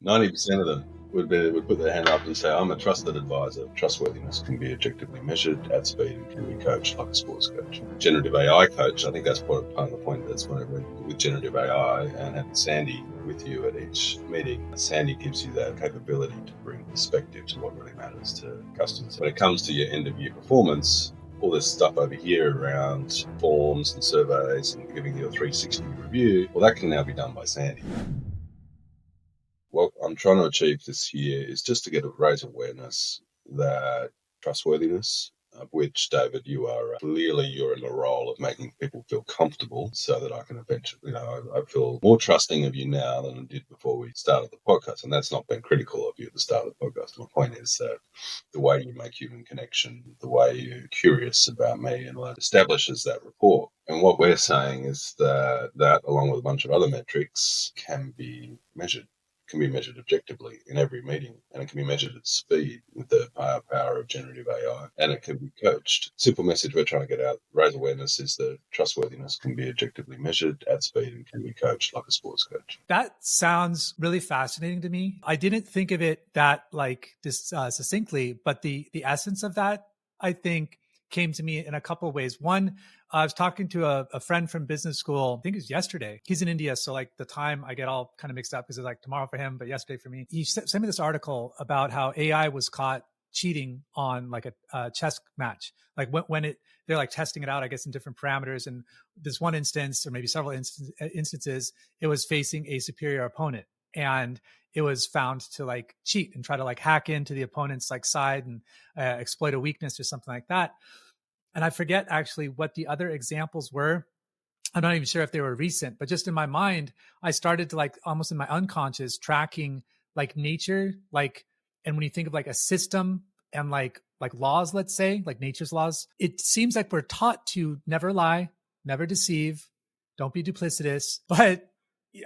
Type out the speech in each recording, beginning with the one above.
90% of them would put their hand up and say, I'm a trusted advisor. Trustworthiness can be objectively measured at speed and can be coached like a sports coach. Generative AI coach, I think that's part of the point. That's when I went with generative AI and had Sandy with you at each meeting. Sandy gives you that capability to bring perspective to what really matters to customers. When it comes to your end of year performance, all this stuff over here around forms and surveys and giving you a 360 review, well, that can now be done by Sandy. What I'm trying to achieve this year is just to raise awareness that trustworthiness, of which, David, you're in the role of making people feel comfortable so that I can eventually, I feel more trusting of you now than I did before we started the podcast. And that's not been critical of you at the start of the podcast. My point is that the way you make human connection, the way you're curious about me, and that establishes that rapport. And what we're saying is that along with a bunch of other metrics can be measured objectively in every meeting, and it can be measured at speed with the power of generative AI, and it can be coached. Simple message we're trying to get out, raise awareness, is that trustworthiness can be objectively measured at speed and can be coached like a sports coach. That sounds really fascinating to me. I didn't think of it that succinctly, but the essence of that, I think, came to me in a couple of ways. One, I was talking to a friend from business school, I think it was yesterday. He's in India, so like the time I get all kind of mixed up because it's like tomorrow for him, but yesterday for me. He sent me this article about how AI was caught cheating on like a chess match. Like when they're like testing it out, I guess, in different parameters. And this one instance, or maybe several instances, it was facing a superior opponent. And it was found to like cheat and try to like hack into the opponent's like side and exploit a weakness or something like that. And I forget actually what the other examples were. I'm not even sure if they were recent, but just in my mind, I started to like almost in my unconscious tracking like nature, and when you think of like a system and like laws, let's say, like nature's laws, it seems like we're taught to never lie, never deceive, don't be duplicitous. But,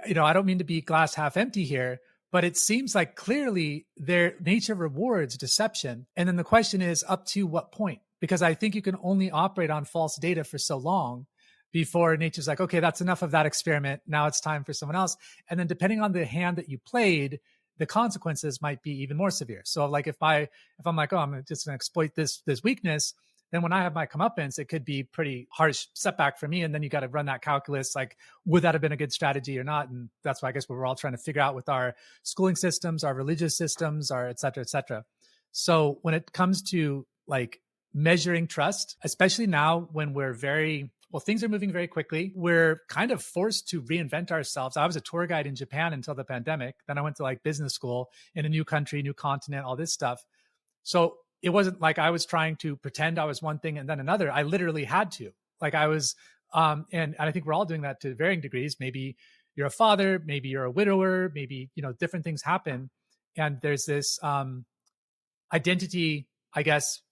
I don't mean to be glass half empty here, but it seems like clearly their nature rewards deception. And then the question is, up to what point? Because I think you can only operate on false data for so long before nature's like, okay, that's enough of that experiment. Now it's time for someone else. And then depending on the hand that you played, the consequences might be even more severe. So like if I'm like, oh, I'm just going to exploit this weakness, then when I have my comeuppance, it could be pretty harsh setback for me. And then you got to run that calculus, like, would that have been a good strategy or not? And that's why I guess we're all trying to figure out with our schooling systems, our religious systems, our et cetera, et cetera. So when it comes to like measuring trust, especially now when things are moving very quickly. We're kind of forced to reinvent ourselves. I was a tour guide in Japan until the pandemic. Then I went to like business school in a new country, new continent, all this stuff. So it wasn't like I was trying to pretend I was one thing and then another. I literally had to. Like I was, and I think we're all doing that to varying degrees. Maybe you're a father, maybe you're a widower, maybe, different things happen. And there's this identity, I guess,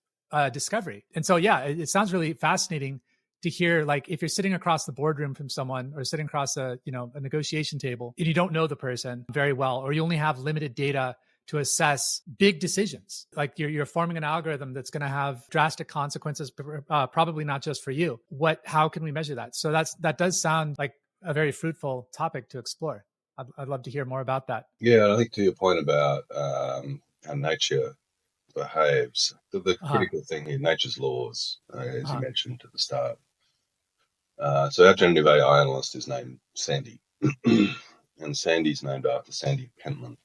discovery. And so, yeah, it sounds really fascinating to hear, like, if you're sitting across the boardroom from someone or sitting across a negotiation table and you don't know the person very well, or you only have limited data to assess big decisions, like you're forming an algorithm that's going to have drastic consequences, probably not just for you. How can we measure that? So that does sound like a very fruitful topic to explore. I'd love to hear more about that. Yeah, I think to your point about how nature behaves, the critical thing here, nature's laws, as you mentioned at the start. So our generative AI analyst is named Sandy, and Sandy's named after Sandy Pentland.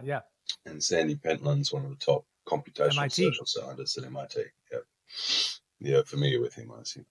Yeah. And Sandy Pentland's one of the top computational MIT. social scientists at MIT. Yep. Yeah, familiar with him, I assume.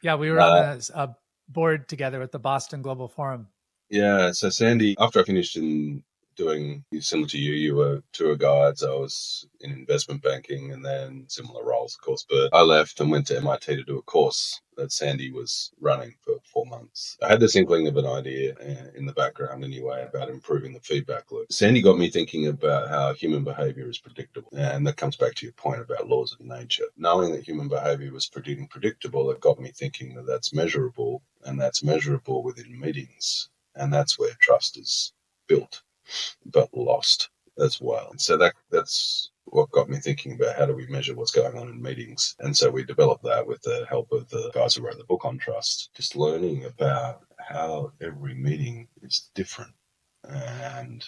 Yeah, we were on a board together with the Boston Global Forum. Yeah, so Sandy, after I finished in doing, similar to you were tour guides, I was in investment banking and then similar roles, of course, but I left and went to MIT to do a course that Sandy was running for 4 months. I had this inkling of an idea in the background anyway about improving the feedback loop. Sandy got me thinking about how human behavior is predictable. And that comes back to your point about laws of nature. Knowing that human behavior was predictable, it got me thinking that that's measurable, and that's measurable within meetings. And that's where trust is built, but lost as well. And so that's what got me thinking about how do we measure what's going on in meetings. And so we developed that with the help of the guys who wrote the book on trust, just learning about how every meeting is different. And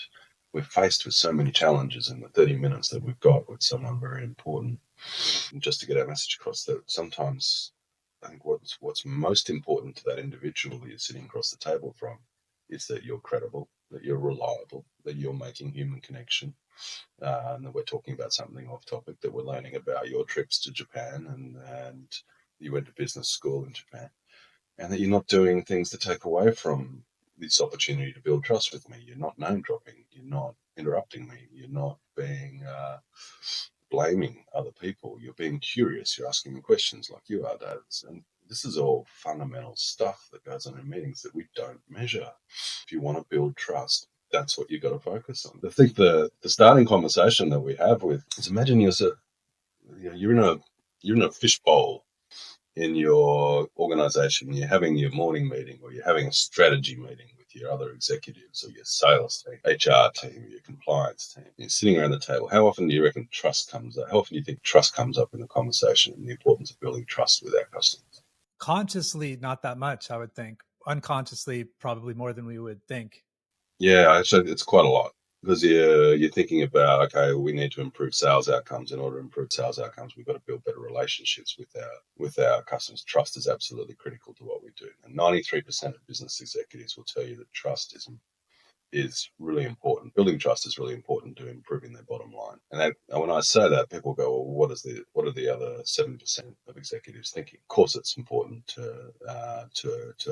we're faced with so many challenges in the 30 minutes that we've got with someone very important. And just to get our message across, that sometimes I think what's most important to that individual that you're sitting across the table from is that you're credible, that you're reliable, that you're making human connection, and that we're talking about something off topic, that we're learning about your trips to Japan and you went to business school in Japan, and that you're not doing things to take away from this opportunity to build trust with me. You're not name dropping. You're not interrupting me. You're not being blaming other people. You're being curious. You're asking me questions like you are, Dad. And this is all fundamental stuff that goes on in meetings that we don't measure. If you want to build trust, that's what you've got to focus on. I think the starting conversation that we have with is, imagine you're in a fishbowl in your organization. You're having your morning meeting, or you're having a strategy meeting with your other executives, or your sales team, HR team, your compliance team. You're sitting around the table. How often do you reckon trust comes up? How often do you think trust comes up in the conversation, and the importance of building trust with our customers? Consciously, not that much, I would think. Unconsciously, probably more than we would think. Yeah, actually, it's quite a lot, because you're thinking about, okay, we need to improve sales outcomes. In order to improve sales outcomes, we've got to build better relationships with our customers. Trust is absolutely critical to what we do, and 93% of business executives will tell you that trust is really important. Building trust is really important to improving their bottom line. And when I say that, people go, "Well, what are the other 7% of executives thinking?" Of course, it's important to our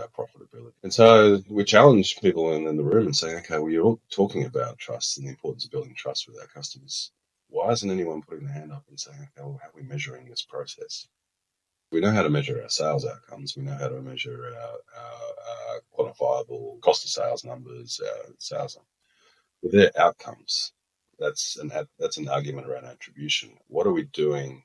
profitability. And so we challenge people in the room and say, "Okay, well, you're all talking about trust and the importance of building trust with our customers. Why isn't anyone putting their hand up and saying, okay, well, how are we measuring this process?" We know how to measure our sales outcomes. We know how to measure our quantifiable cost of sales numbers, sales. But their outcomes, that's an argument around attribution. What are we doing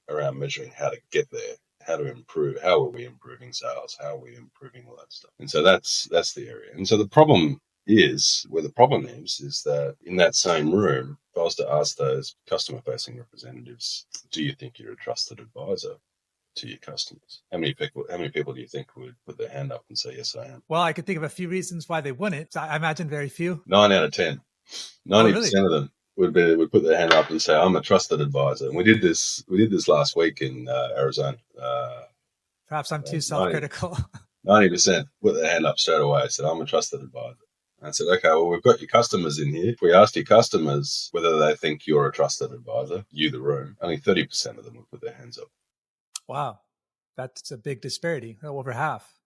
around measuring how to get there? How to improve? How are we improving sales? How are we improving all that stuff? And so that's the area. And so the problem is that in that same room, if I was to ask those customer-facing representatives, do you think you're a trusted advisor to your customers? How many people do you think would put their hand up and say, yes, I am? Well, I could think of a few reasons why they wouldn't. I imagine very few. 9 out of 10. Oh, really? 90% of them would put their hand up and say, I'm a trusted advisor. And we did this last week in Arizona. Perhaps I'm too 90, self-critical. 90% put their hand up straight away, said, I'm a trusted advisor. And I said, okay, well, we've got your customers in here. If we asked your customers whether they think you're a trusted advisor, you, the room, only 30% of them would put their hands up. Wow. That's a big disparity, over half.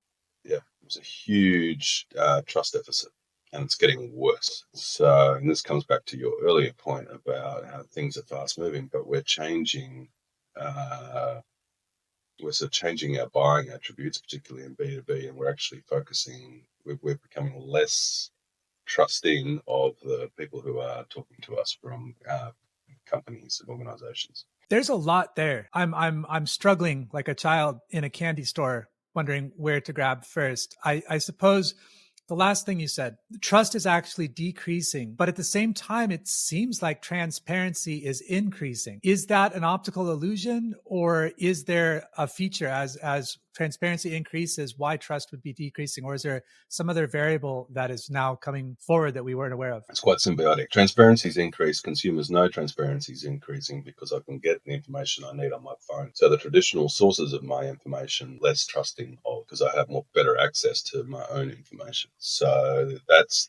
Yeah, it was a huge trust deficit, and it's getting worse. So, and this comes back to your earlier point about how things are fast moving, but we're changing. We're sort of changing our buying attributes, particularly in B2B, and we're actually focusing. We're becoming less trusting of the people who are talking to us from companies and organizations. There's a lot there. I'm struggling like a child in a candy store, wondering where to grab first. I suppose the last thing you said, trust is actually decreasing, but at the same time, it seems like transparency is increasing. Is that an optical illusion, or is there a feature as transparency increases, why trust would be decreasing? Or is there some other variable that is now coming forward that we weren't aware of? It's quite symbiotic. Transparency's increased. Consumers know transparency's increasing because I can get the information I need on my phone. So the traditional sources of my information, less trusting of, because I have better access to my own information. So that's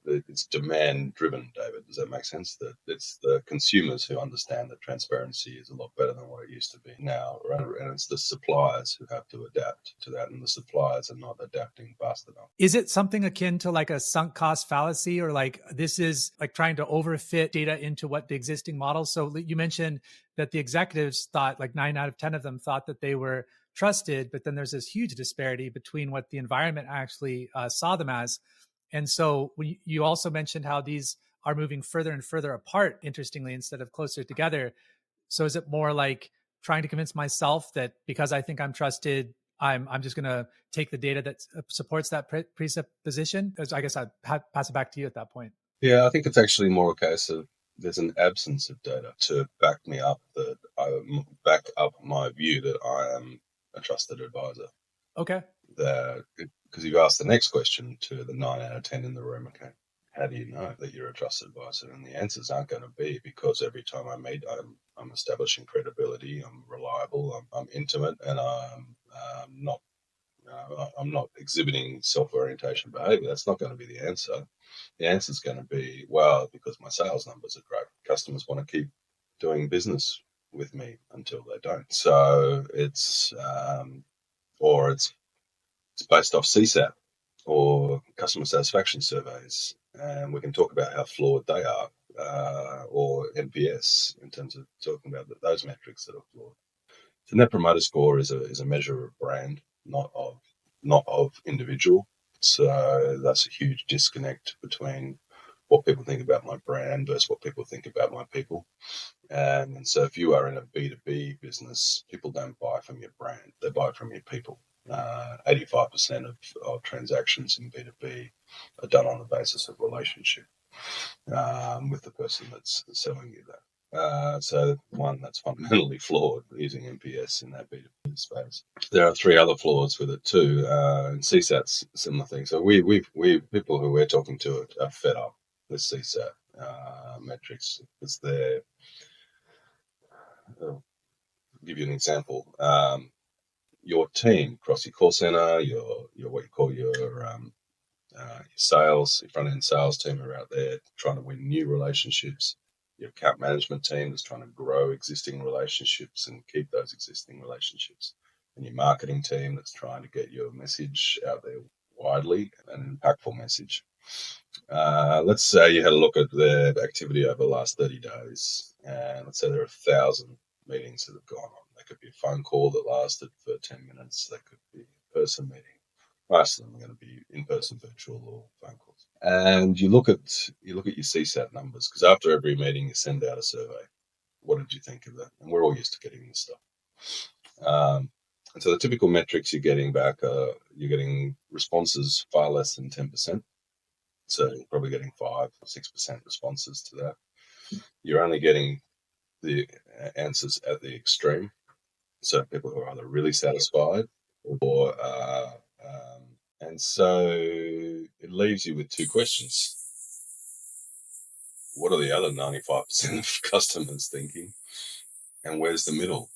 it's demand driven, David. Does that make sense? That it's the consumers who understand that transparency is a lot better than what it used to be now, right? And it's the suppliers who have to adapt to that, and the suppliers are not adapting fast enough. Is it something akin to like a sunk cost fallacy, or like this is like trying to overfit data into what the existing models? So you mentioned that the executives thought, like 9 out of 10 of them thought that they were trusted, but then there's this huge disparity between what the environment actually saw them as. And so you also mentioned how these are moving further and further apart, interestingly, instead of closer together. So is it more like trying to convince myself that because I think I'm trusted, I'm just going to take the data that supports that presupposition? I guess I'd pass it back to you at that point. Yeah, I think it's actually more a case of there's an absence of data to back up my view that I am a trusted advisor. Okay. Because you've asked the next question to the 9 out of 10 in the room. Okay, how do you know that you're a trusted advisor? And the answers aren't going to be because every time I meet, I'm establishing credibility, I'm reliable, I'm intimate, and not I'm not exhibiting self-orientation behavior. That's not going to be the answer. The answer is going to be, well, because my sales numbers are great, customers want to keep doing business with me until they don't. So or it's based off CSAT or customer satisfaction surveys, and we can talk about how flawed they are, or NPS in terms of talking about those metrics that are flawed. The Net Promoter Score is a measure of brand, not of individual. So that's a huge disconnect between what people think about my brand versus what people think about my people. And so if you are in a B2B business, people don't buy from your brand, they buy from your people. 85% of transactions in B2B are done on the basis of relationship, with the person that's selling you that. So one, that's fundamentally flawed using NPS in that B2B space. There are three other flaws with it too, and CSAT's similar thing. So we people who we're talking to are fed up with CSAT metrics. It's there. I'll give you an example. Your team across your call center, your what you call your sales, your front end sales team are out there trying to win new relationships. Your account management team is trying to grow existing relationships and keep those existing relationships. And your marketing team that's trying to get your message out there widely, an impactful message. Let's say you had a look at the activity over the last 30 days, and let's say there are 1,000 meetings that have gone on. That could be a phone call that lasted for 10 minutes. That could be a person meeting. Most of them are going to be in-person, virtual, or phone calls. And you look at your CSAT numbers, because after every meeting you send out a survey. What did you think of that? And we're all used to getting this stuff. And so the typical metrics you're getting back are you're getting responses far less than 10%. So you're probably getting 5 or 6% responses to that. You're only getting the answers at the extreme. So people who are either really satisfied or and so it leaves you with two questions. What are the other 95% of customers thinking? And where's the middle?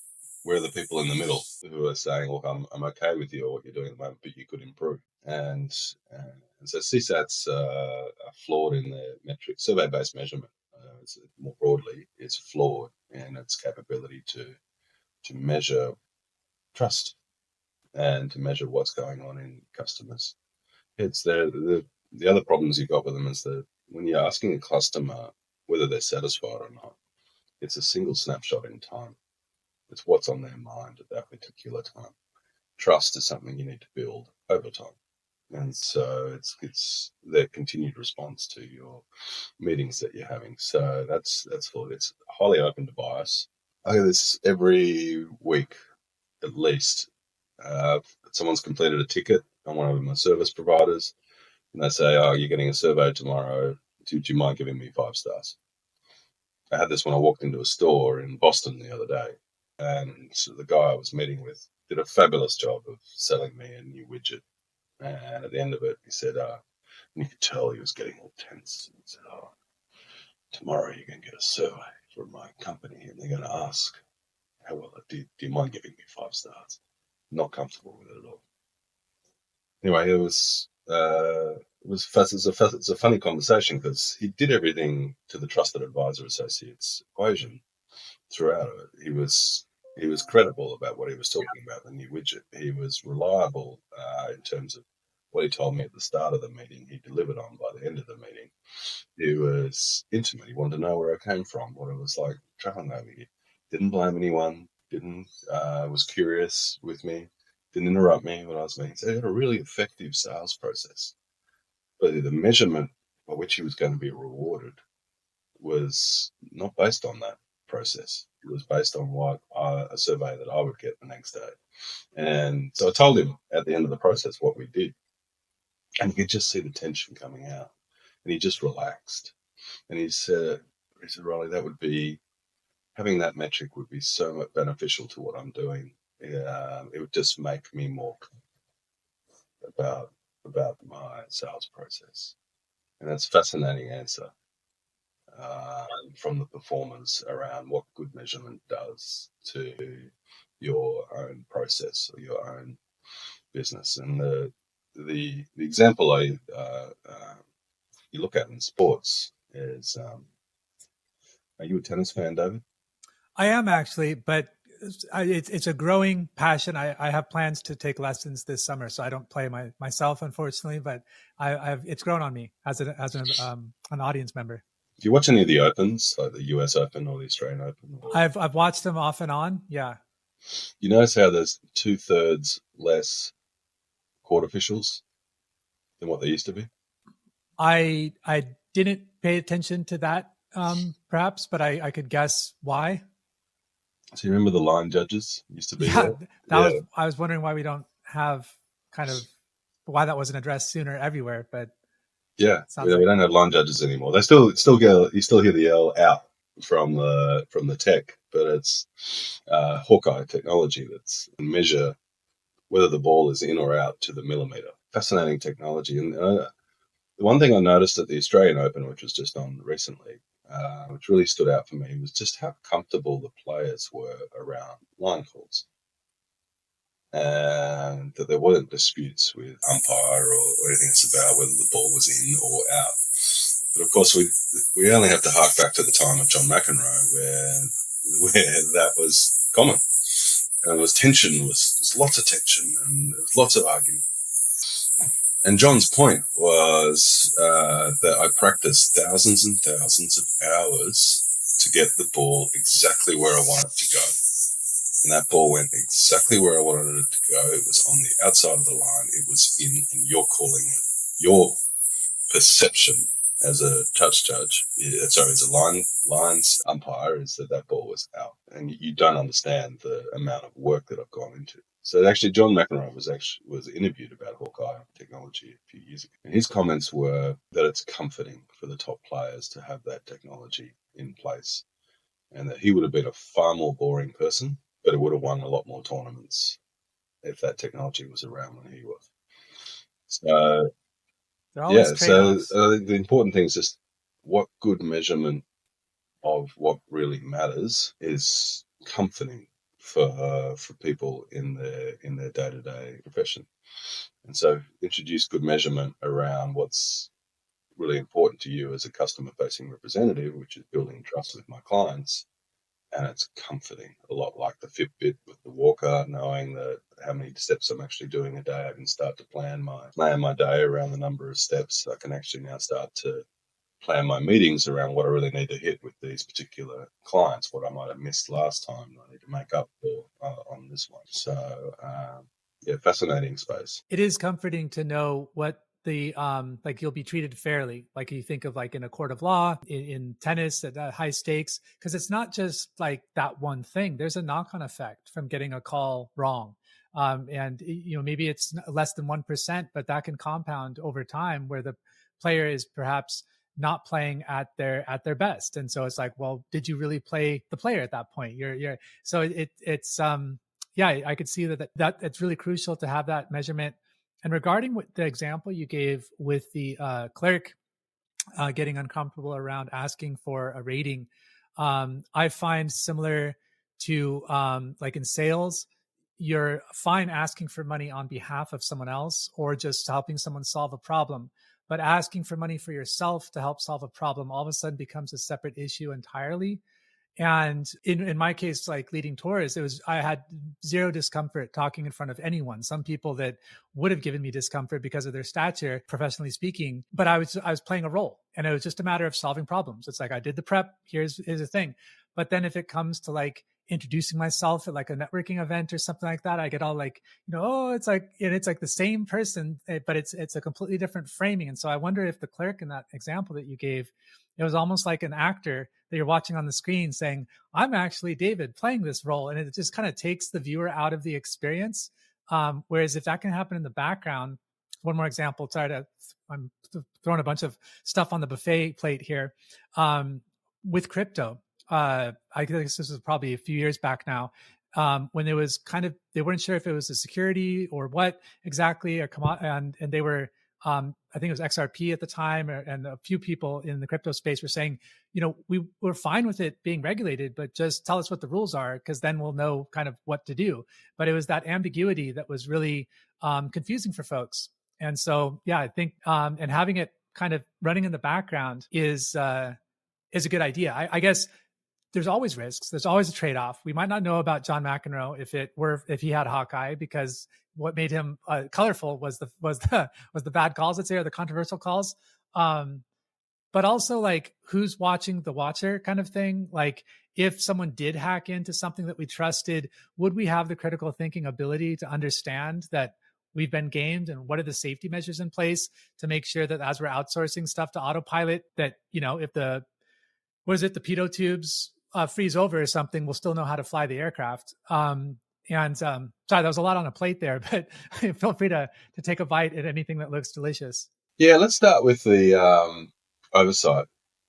Where are the people in the middle who are saying, look, I'm okay with you or what you're doing at the moment, but you could improve? And so CSATs are flawed in their metrics. Survey-based measurement, more broadly, is flawed in its capability to measure trust and to measure what's going on in customers. It's the other problems you've got with them is that when you're asking a customer whether they're satisfied or not, it's a single snapshot in time. It's what's on their mind at that particular time. Trust is something you need to build over time. And so it's their continued response to your meetings that you're having. So that's flawed. It's highly open to bias. I do this every week at least. Someone's completed a ticket on one of my service providers, and they say, "Oh, you're getting a survey tomorrow. Do you mind giving me 5 stars?" I had this when I walked into a store in Boston the other day, and so the guy I was meeting with did a fabulous job of selling me a new widget. And at the end of it, he said, and you could tell he was getting all tense. He said, "Oh, tomorrow you're going to get a survey from my company, and they're going to ask, how well, do you mind giving me 5 stars?" Not comfortable with it at all. Anyway, it's a funny conversation because he did everything to the Trusted Advisor Associates equation throughout it. He was credible about what he was talking about, the new widget. He was reliable in terms of what he told me at the start of the meeting. He delivered on by the end of the meeting. He was intimate. He wanted to know where I came from, what it was like traveling over here. Didn't blame anyone. Didn't Was curious with me. Didn't interrupt me when I was meeting. So he had a really effective sales process. But the measurement by which he was going to be rewarded was not based on that process. It was based on what a survey that I would get the next day. And so I told him at the end of the process what we did, and you could just see the tension coming out. And he just relaxed. And he said, Riley, that would be having that metric would be so much beneficial to what I'm doing. It would just make me more about my sales process. And that's a fascinating answer from the performers around what good measurement does to your own process or your own business. And the example you look at in sports is, are you a tennis fan, David? I am actually, but it's a growing passion. I have plans to take lessons this summer, so I don't play myself, unfortunately. But I've it's grown on me as an audience member. Do you watch any of the Opens, like the US Open or the Australian Open? Or, I've watched them off and on. Yeah, you notice how there's 2/3 less court officials than what there used to be? I didn't pay attention to that, perhaps, but I could guess why. So you remember the line judges used to be Yeah, there? that Yeah, was I was wondering why we don't have kind of why that wasn't addressed sooner everywhere, but yeah. sounds We like don't have line judges anymore. They still get, you still hear the yell out from the tech, but it's Hawkeye technology that's measure whether the ball is in or out to the millimeter. Fascinating technology. And the one thing I noticed at the Australian Open, which was just on recently, which really stood out for me, was just how comfortable the players were around line calls, and that there weren't disputes with umpire or anything else about whether the ball was in or out. But of course, we only have to hark back to the time of John McEnroe, where that was common, and there was tension, was lots of tension, and there was lots of argument. And John's point was that I practiced thousands and thousands of hours to get the ball exactly where I wanted it to go. And that ball went exactly where I wanted it to go. It was on the outside of the line. It was in, and you're calling it your perception as a touch judge, as a lines umpire, is that ball was out, and you don't understand the amount of work that I've gone into. So actually, John McEnroe was interviewed about Hawkeye technology a few years ago, and his comments were that it's comforting for the top players to have that technology in place, and that he would have been a far more boring person, but it would have won a lot more tournaments if that technology was around when he was. So there are always yeah, so trade-offs. the important thing is just what good measurement of what really matters is comforting for people in their day-to-day profession. And so introduce good measurement around what's really important to you as a customer-facing representative, which is building trust with my clients. And it's comforting, a lot like the Fitbit with the walker, knowing that how many steps I'm actually doing a day. I can start to plan my day around the number of steps. I can actually now start to plan my meetings around what I really need to hit with these particular clients, what I might have missed last time. I need to make up for on this one. So, yeah, fascinating space. It is comforting to know what the like you'll be treated fairly, like you think of like in a court of law, in tennis at high stakes, because it's not just like that one thing. There's a knock-on effect from getting a call wrong. And maybe it's less than 1%, but that can compound over time where the player is perhaps not playing at their best. And so it's like, well, did you really play the player at that point? You're so it's yeah, I could see that it's really crucial to have that measurement. And regarding what the example you gave with the clerk getting uncomfortable around asking for a rating, I find similar to like in sales, you're fine asking for money on behalf of someone else or just helping someone solve a problem. But asking for money for yourself to help solve a problem all of a sudden becomes a separate issue entirely. And in my case, like leading tours, I had zero discomfort talking in front of anyone. Some people that would have given me discomfort because of their stature, professionally speaking, but I was playing a role, and it was just a matter of solving problems. It's like I did the prep. Here's the thing. But then if it comes to like introducing myself at like a networking event or something like that, I get all like, oh, it's like the same person, but it's a completely different framing. And so I wonder if the clerk in that example that you gave, it was almost like an actor that you're watching on the screen saying, I'm actually David playing this role. And it just kind of takes the viewer out of the experience. Whereas if that can happen in the background, one more example, I'm throwing a bunch of stuff on the buffet plate here. With crypto, I guess this was probably a few years back now, when there was they weren't sure if it was a security or what exactly, and they were I think it was XRP at the time, and a few people in the crypto space were saying, we're fine with it being regulated, but just tell us what the rules are, because then we'll know kind of what to do. But it was that ambiguity that was really confusing for folks. And so, yeah, I think, and having it kind of running in the background is a good idea. I guess there's always risks. There's always a trade-off. We might not know about John McEnroe if he had Hawkeye, because what made him colorful was the bad calls, let's say, or the controversial calls. But also, like, who's watching the watcher kind of thing. Like, if someone did hack into something that we trusted, would we have the critical thinking ability to understand that we've been gamed, and what are the safety measures in place to make sure that as we're outsourcing stuff to autopilot, that if the pitot tubes freeze over or something, we'll still know how to fly the aircraft. Sorry, that was a lot on a plate there, but feel free to take a bite at anything that looks delicious. Yeah, let's start with the oversight.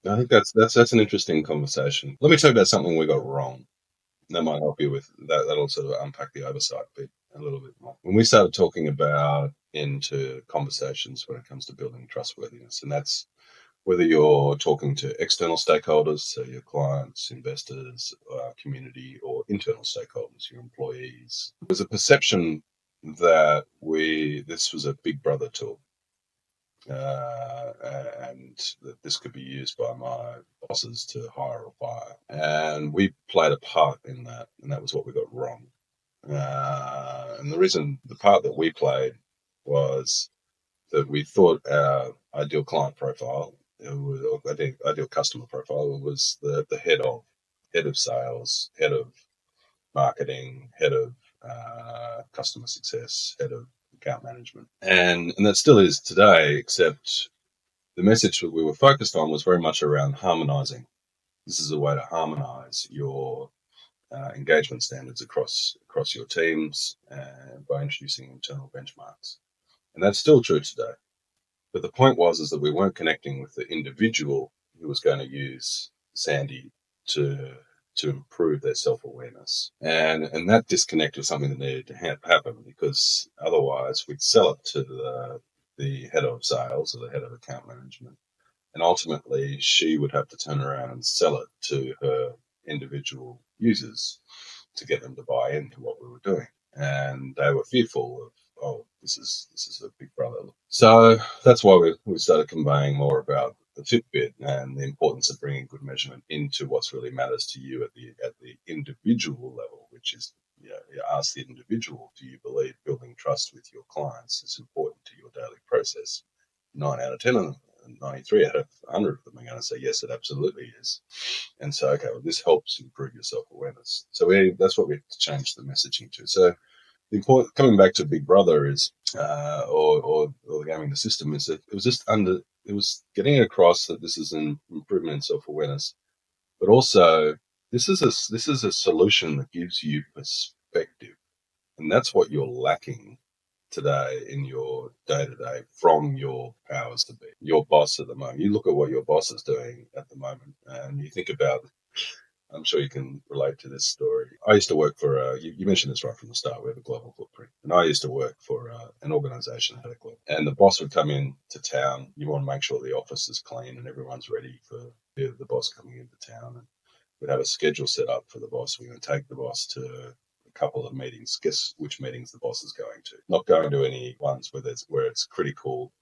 I think that's an interesting conversation. Let me tell you about something we got wrong. That might help you with that. That'll sort of unpack the oversight bit a little bit more. When we started talking about into conversations when it comes to building trustworthiness, and that's whether you're talking to external stakeholders, so your clients, investors, community, or internal stakeholders, your employees, there's a perception that this was a big brother tool. And that this could be used by my bosses to hire or fire. And we played a part in that, and that was what we got wrong. And the part that we played was that we thought our ideal client profile, ideal customer profile, was the head of sales, head of marketing, head of customer success, head of account management, and that still is today, except the message that we were focused on was very much around harmonizing. This is a way to harmonize your engagement standards across your teams by introducing internal benchmarks, and that's still true today. But the point is that we weren't connecting with the individual who was going to use Sandy to improve their self-awareness, and that disconnect was something that needed to happen, because otherwise we'd sell it to the head of sales or the head of account management, and ultimately she would have to turn around and sell it to her individual users to get them to buy into what we were doing. And they were fearful of, oh, this is a big brother. So that's why we started conveying more about the Fitbit and the importance of bringing good measurement into what's really matters to you at the individual level, which is, you ask the individual, do you believe building trust with your clients is important to your daily process? 9 out of 10 of them, 93 out of 100 of them are going to say, yes, it absolutely is. And so, okay, well, this helps improve your self-awareness. So that's what we changed the messaging to. So the important, coming back to Big Brother is, or gaming the system, is that it was getting across that this is an improvement in self-awareness, but also this is a solution that gives you perspective, and that's what you're lacking today in your day-to-day from your powers to be, your boss at the moment. You look at what your boss is doing at the moment, and you think about, I'm sure you can relate to this story. I used to work for, you mentioned this right from the start, we have a global footprint. And I used to work for an organization that had a global. And the boss would come into town. You want to make sure the office is clean and everyone's ready for the boss coming into town. And we'd have a schedule set up for the boss. We're going to take the boss to a couple of meetings. Guess which meetings the boss is going to. Not going to any ones where it's critical,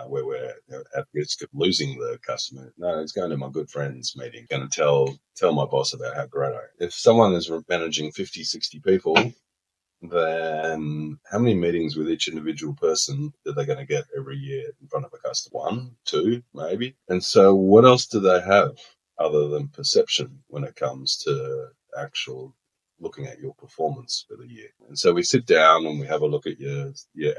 where we're at risk of losing the customer. No, it's going to my good friend's meeting. Going to tell my boss about how great I am. If someone is managing 50, 60 people, then how many meetings with each individual person are they going to get every year in front of a customer? 1, 2, maybe. And so what else do they have other than perception when it comes to actual looking at your performance for the year? And so we sit down and we have a look at your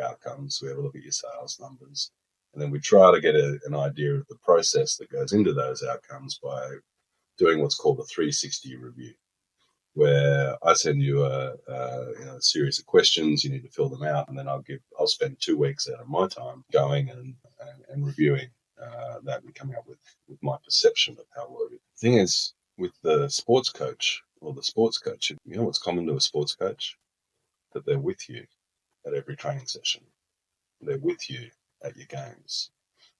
outcomes. We have a look at your sales numbers. And then we try to get an idea of the process that goes into those outcomes by doing what's called a 360 review, where I send you a series of questions. You need to fill them out, and then I'll spend 2 weeks out of my time going and reviewing that and coming up with my perception of how well. The thing is, with the sports coach, you know what's common to a sports coach? That they're with you at every training session. They're with you at your games.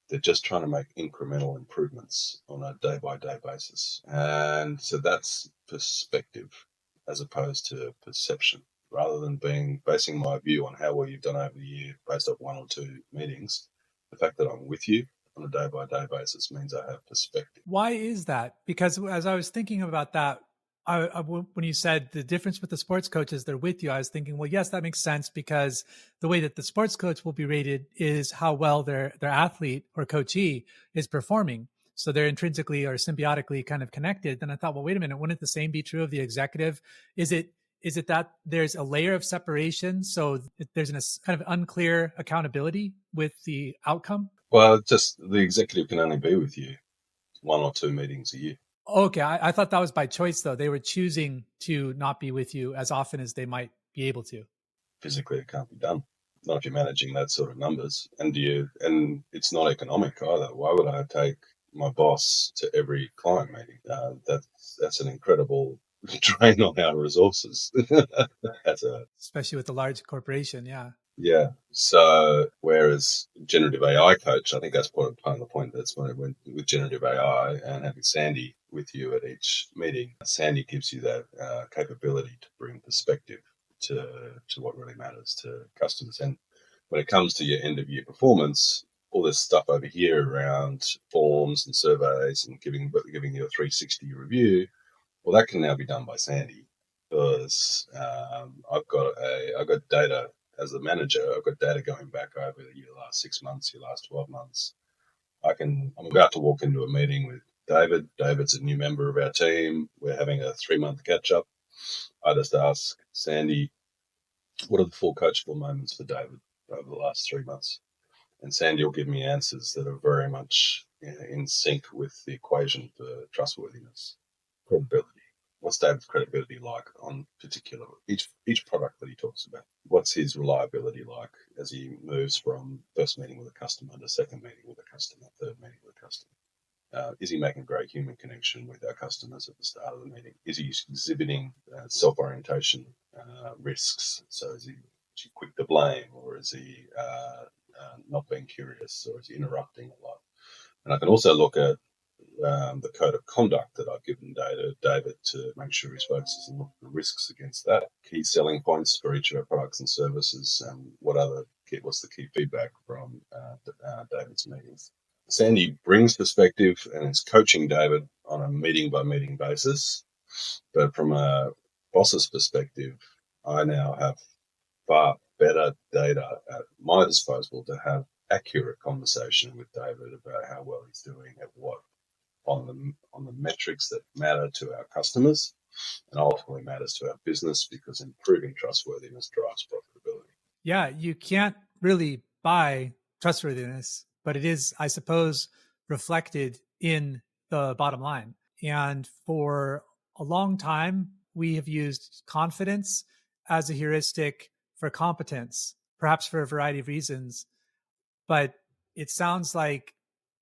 They're just trying to make incremental improvements on a day-by-day basis. And so that's perspective as opposed to perception. Rather than basing my view on how well you've done over the year based off one or two meetings, the fact that I'm with you on a day-by-day basis means I have perspective. Why is that? Because as I was thinking about that, when you said the difference with the sports coaches, they're with you, I was thinking, well, yes, that makes sense, because the way that the sports coach will be rated is how well their athlete or coachee is performing. So they're intrinsically or symbiotically kind of connected. Then I thought, well, wait a minute, wouldn't the same be true of the executive? Is it that there's a layer of separation, so there's a kind of unclear accountability with the outcome? Well, just the executive can only be with you one or two meetings a year. Okay, I thought that was by choice, though. They were choosing to not be with you as often as they might be able to. Physically, it can't be done. Not if you're managing that sort of numbers. And it's not economic either. Why would I take my boss to every client meeting? That's an incredible drain on our resources. Especially with a large corporation, yeah. Yeah. So whereas generative AI coach, I think that's part of the point. That's when it went with generative AI and having Sandy with you at each meeting. Sandy gives you that capability to bring perspective to what really matters to customers. And when it comes to your end of year performance, all this stuff over here around forms and surveys and giving you a 360 review, well, that can now be done by Sandy, because I've got data as the manager. I've got data going back over your last 6 months, your last 12 months. I'm about to walk into a meeting with David. David's a new member of our team. We're having a 3-month catch up. I just ask Sandy, what are the 4 coachable moments for David over the last 3 months? And Sandy will give me answers that are very much in sync with the equation for trustworthiness, credibility. What's David's credibility like on particular each product that he talks about? What's his reliability like as he moves from first meeting with a customer to second meeting with a customer, third meeting with a customer? Is he making great human connection with our customers at the start of the meeting? Is he exhibiting self-orientation risks? So is he quick to blame, or is he not being curious, or is he interrupting a lot? And I can also look at the code of conduct that I've given David to make sure he's focused and look at the risks against that. Key selling points for each of our products and services, and what's the key feedback from David's meetings. Sandy brings perspective and is coaching David on a meeting by meeting basis. But from a boss's perspective, I now have far better data at my disposal to have accurate conversation with David about how well he's doing at what on the metrics that matter to our customers and ultimately matters to our business, because improving trustworthiness drives profitability. Yeah, you can't really buy trustworthiness, but it is, I suppose, reflected in the bottom line. And for a long time, we have used confidence as a heuristic for competence, perhaps for a variety of reasons. But it sounds like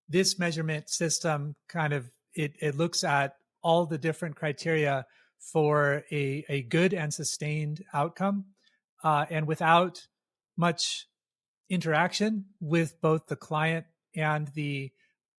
this measurement system kind of it looks at all the different criteria for a good and sustained outcome, and without much interaction with both the client and the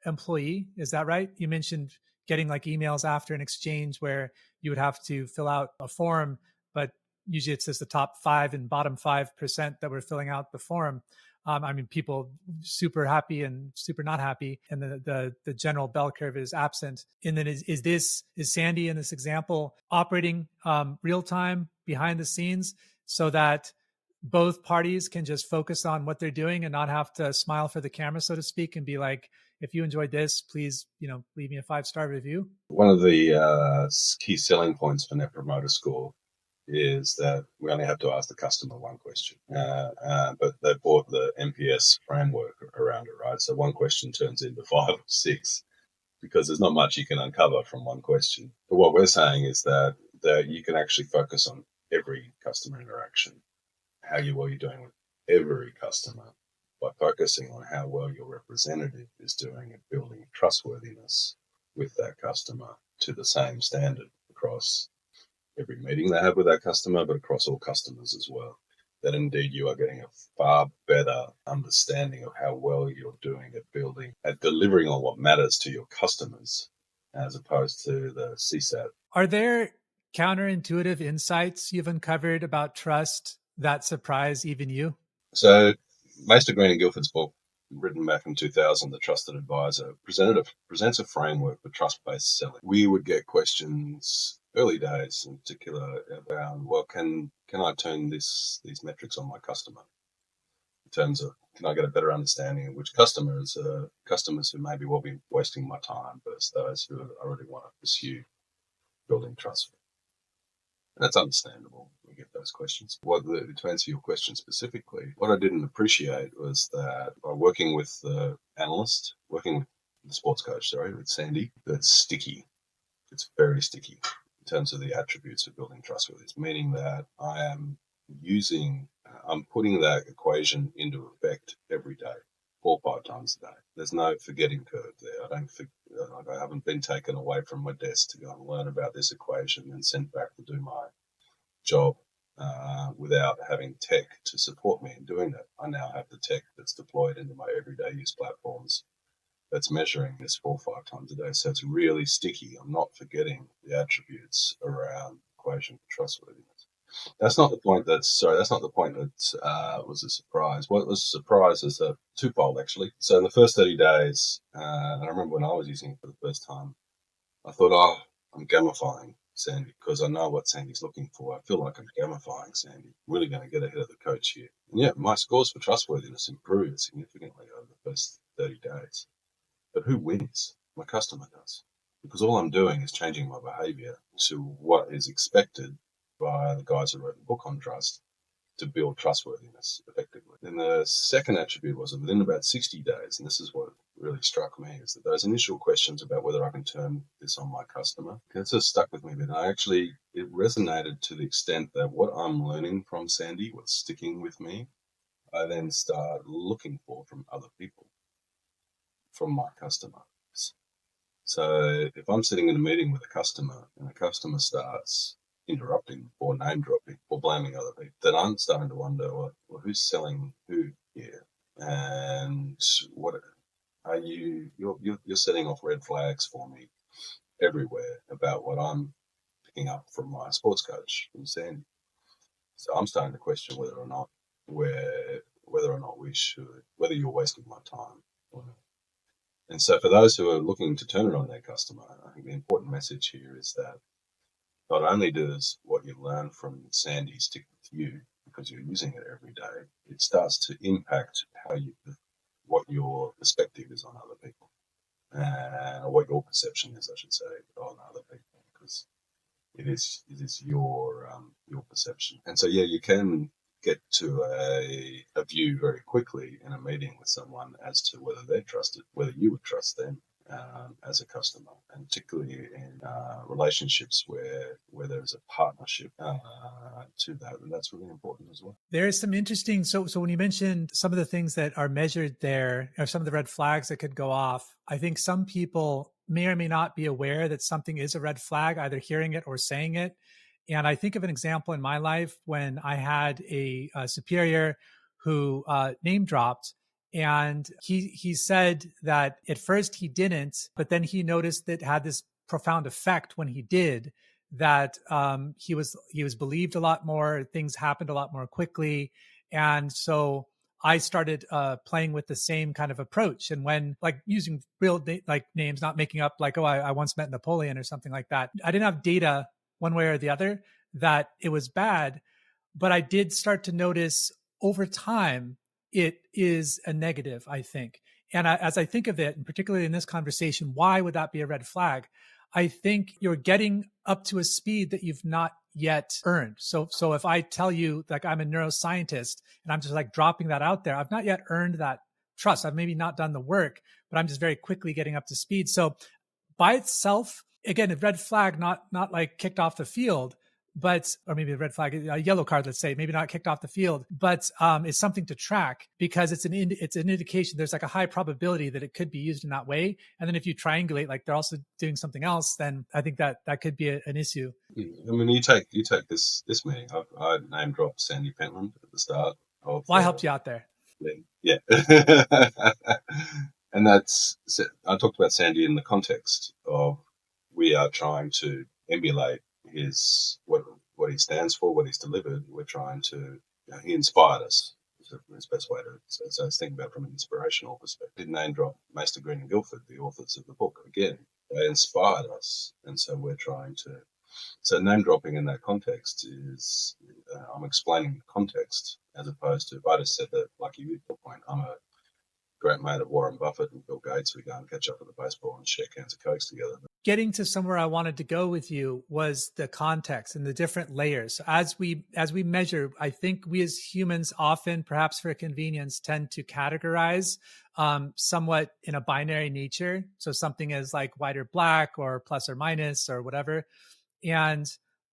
employee. Is that right? You mentioned getting like emails after an exchange where you would have to fill out a form, but usually it's just the top 5 and bottom 5% that were filling out the form. I mean, people super happy and super not happy, and the general bell curve is absent. And then is Sandy in this example operating real time behind the scenes so that both parties can just focus on what they're doing and not have to smile for the camera, so to speak, and be like, if you enjoyed this, please, leave me a 5-star review? One of the key selling points for Net Promoter Score is that we only have to ask the customer one question, but they bought the NPS framework around it, right? So one question turns into 5 or 6, because there's not much you can uncover from one question. But what we're saying is that you can actually focus on every customer interaction, how well you're doing with every customer, by focusing on how well your representative is doing at building trustworthiness with that customer to the same standard across every meeting they have with that customer, but across all customers as well. that indeed you are getting a far better understanding of how well you're doing at building, at delivering on what matters to your customers, as opposed to the CSAT. Are there counterintuitive insights you've uncovered about trust that surprise even you? So, Maester Green and Guilford's book, written back in 2000, The Trusted Advisor, presents a framework for trust-based selling. We would get questions early days, in particular, around, well, can I turn these metrics on my customer? In terms of, can I get a better understanding of which customers who maybe will be wasting my time versus those who I really want to pursue building trust with? And that's understandable. We get those questions. To answer your question specifically, what I didn't appreciate was that by working with the analyst, working with the sports coach, with Sandy, that's sticky. It's very sticky in terms of the attributes of building trustworthiness, meaning that I'm putting that equation into effect every day, 4 or 5 times a day. There's no forgetting curve there. I haven't been taken away from my desk to go and learn about this equation and sent back to do my job without having tech to support me in doing that. I now have the tech that's deployed into my everyday use platforms that's measuring this 4 or 5 times a day. So it's really sticky. I'm not forgetting the attributes around equation for trustworthiness. That's not the point that was a surprise. What was a surprise is twofold, actually. So in the first 30 days, and I remember when I was using it for the first time, I thought, I'm gamifying Sandy because I know what Sandy's looking for. I feel like I'm gamifying Sandy. I'm really going to get ahead of the coach here. And yeah, my scores for trustworthiness improved significantly over the first 30 days. But who wins? My customer does. Because all I'm doing is changing my behavior to what is expected by the guys who wrote the book on trust to build trustworthiness effectively. And the second attribute was that within about 60 days, and this is what really struck me, is that those initial questions about whether I can turn this on my customer, it just stuck with me. But it resonated to the extent that what I'm learning from Sandy, what's sticking with me, I then start looking for from other people, from my customers. So if I'm sitting in a meeting with a customer and a customer starts interrupting or name dropping or blaming other people, then I'm starting to wonder, well, who's selling who here? And what are you're setting off red flags for me everywhere about what I'm picking up from my sports coach, from Sandy. So I'm starting to question whether or not whether you're wasting my time or not. And so for those who are looking to turn it on their customer, I think the important message here is that not only does what you learn from Sandy stick with you because you're using it every day, it starts to impact what your perspective is on other people, and what your perception is, I should say, on other people, because it is your perception. And so yeah, you can get to a view very quickly in a meeting with someone as to whether they're trusted, whether you would trust them as a customer, and particularly in relationships where there's a partnership to that, and that's really important as well. There is some interesting. So when you mentioned some of the things that are measured there, or some of the red flags that could go off, I think some people may or may not be aware that something is a red flag, either hearing it or saying it. And I think of an example in my life when I had a superior who name dropped, and he said that at first he didn't, but then he noticed that it had this profound effect when he did, that he was believed a lot more, things happened a lot more quickly. And so I started playing with the same kind of approach. And when, like, using real names, not making up like, I once met Napoleon or something like that, I didn't have data one way or the other that it was bad, but I did start to notice over time it is a negative, I think. And as I think of it, and particularly in this conversation, why would that be a red flag? I think you're getting up to a speed that you've not yet earned. So if I tell you, like, I'm a neuroscientist and I'm just like dropping that out there, I've not yet earned that trust. I've maybe not done the work, but I'm just very quickly getting up to speed. So by itself, again, a red flag, not like kicked off the field, but, or maybe a red flag, a yellow card, let's say, maybe not kicked off the field, but it's something to track because it's an indication. There's like a high probability that it could be used in that way. And then if you triangulate, like they're also doing something else, then I think that could be an issue. I mean, you take this meeting. I name dropped Sandy Pentland at the start of Well, I helped you out there. Yeah. And I talked about Sandy in the context of we are trying to emulate what he stands for, what he's delivered. We're trying to, he inspired us. Is the best way to say. So I was thinking about it from an inspirational perspective. Name drop Maester Green and Guilford, the authors of the book. Again, they inspired us, and so we're trying to. So name dropping in that context is I'm explaining the context as opposed to if I just said that, like you point, I'm a great mate of Warren Buffett and Bill Gates. We go and catch up at the baseball and share cans of Cokes together. Getting to somewhere I wanted to go with you was the context and the different layers. So as we measure, I think we as humans often, perhaps for convenience, tend to categorize somewhat in a binary nature. So something is like white or black or plus or minus or whatever. And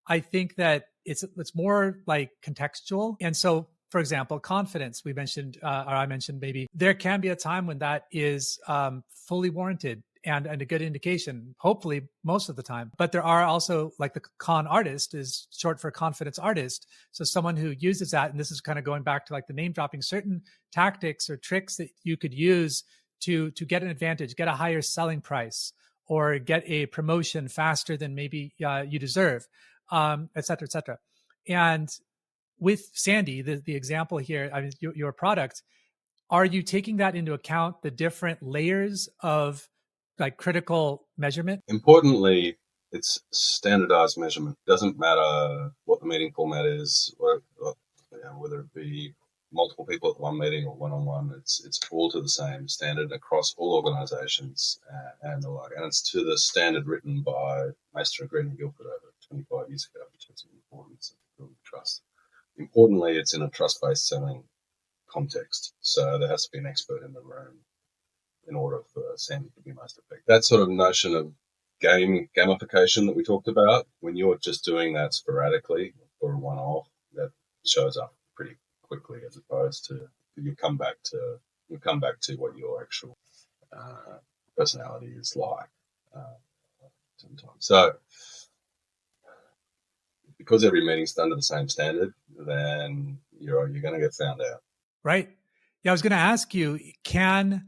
I think that it's more like contextual. And so, for example, confidence, we mentioned, or I mentioned, maybe there can be a time when that is fully warranted and a good indication, hopefully most of the time. But there are also, like, the con artist is short for confidence artist. So someone who uses that, and this is kind of going back to like the name dropping, certain tactics or tricks that you could use to get an advantage, get a higher selling price, or get a promotion faster than maybe you deserve, et cetera, et cetera. And with Sandy, the example here, I mean, your product, are you taking that into account, the different layers of like critical measurement? Importantly, it's standardized measurement. Doesn't matter what the meeting format is, or whether it be multiple people at one meeting or one-on-one. It's all to the same standard across all organisations and the like. And it's to the standard written by Meister and Green and Guilford over 25 years ago, which is the importance of building trust. Importantly, it's in a trust-based selling context. So there has to be an expert in the room in order for Sandy to be most effective. That sort of notion of gamification that we talked about, when you're just doing that sporadically or a one-off, that shows up pretty quickly, as opposed to you come back to what your actual personality is like sometimes. So because every meeting's done to the same standard, then you're going to get found out. Right. Yeah, I was going to ask you, can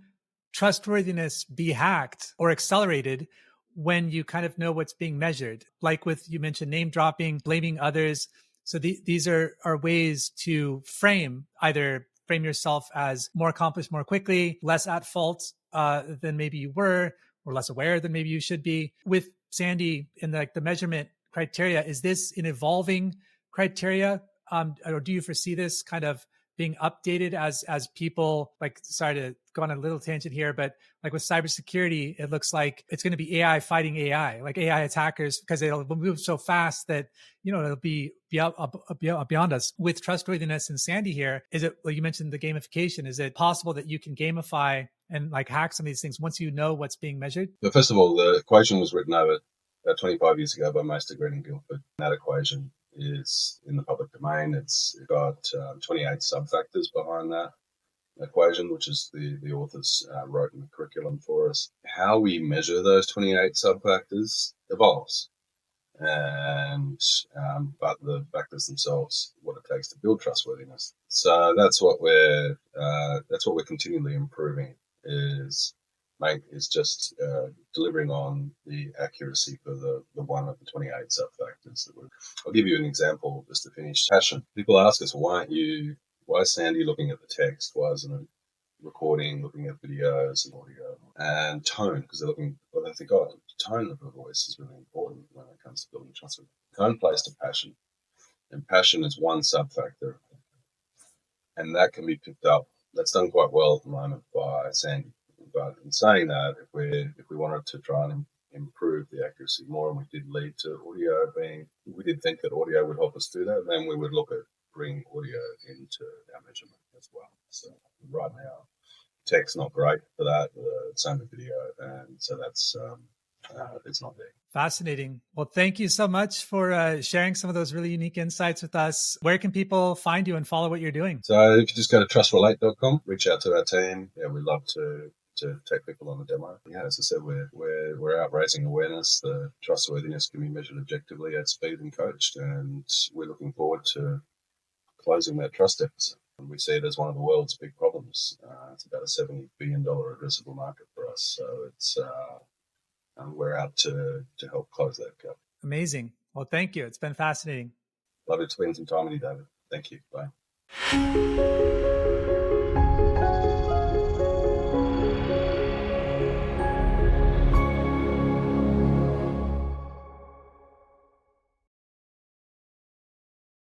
trustworthiness be hacked or accelerated when you kind of know what's being measured? Like you mentioned name dropping, blaming others. So these are ways to frame yourself as more accomplished more quickly, less at fault than maybe you were, or less aware than maybe you should be. With Sandy and the measurement criteria, is this an evolving criteria? Or do you foresee this kind of being updated as people, like, sorry to go on a little tangent here, but like with cybersecurity, it looks like it's going to be AI fighting AI, like AI attackers, because it'll move so fast that, it'll be beyond us. With trustworthiness and Sandy here, is it, like you mentioned, the gamification, is it possible that you can gamify and like hack some of these things once you know what's being measured? But first of all, the equation was written over 25 years ago by Meister, Green and Guilford. That equation is in the public domain. It's got 28 sub-factors behind that equation, which is the authors wrote in the curriculum for us. How we measure those 28 sub-factors evolves. And but the factors themselves, what it takes to build trustworthiness. So that's what we're continually improving, is just delivering on the accuracy for the one of the 28 sub-factors. I'll give you an example just to finish. Passion. People ask us, why is Sandy looking at the text? Why isn't it recording, looking at videos and audio? And tone, because they think, the tone of the voice is really important when it comes to building trust. Tone plays to passion, and passion is one sub-factor, and that can be picked up. That's done quite well at the moment by Sandy. But in saying that, if we wanted to try and improve the accuracy more, and we did lead to audio we did think that audio would help us do that, then we would look at bringing audio into our measurement as well. So right now, tech's not great for that, same with video, and so that's it's not there. Fascinating. Well, thank you so much for sharing some of those really unique insights with us. Where can people find you and follow what you're doing? So if you just go to trustrelate.com, reach out to our team. Yeah, we'd love to take people on a demo. Yeah, as I said, we're out raising awareness. The trustworthiness can be measured objectively at speed and coached, and we're looking forward to closing that trust deficit. And we see it as one of the world's big problems. It's about a $70 billion addressable market for us. So it's we're out to help close that gap. Amazing. Well, thank you. It's been fascinating. Love to spend some time with you, David. Thank you. Bye.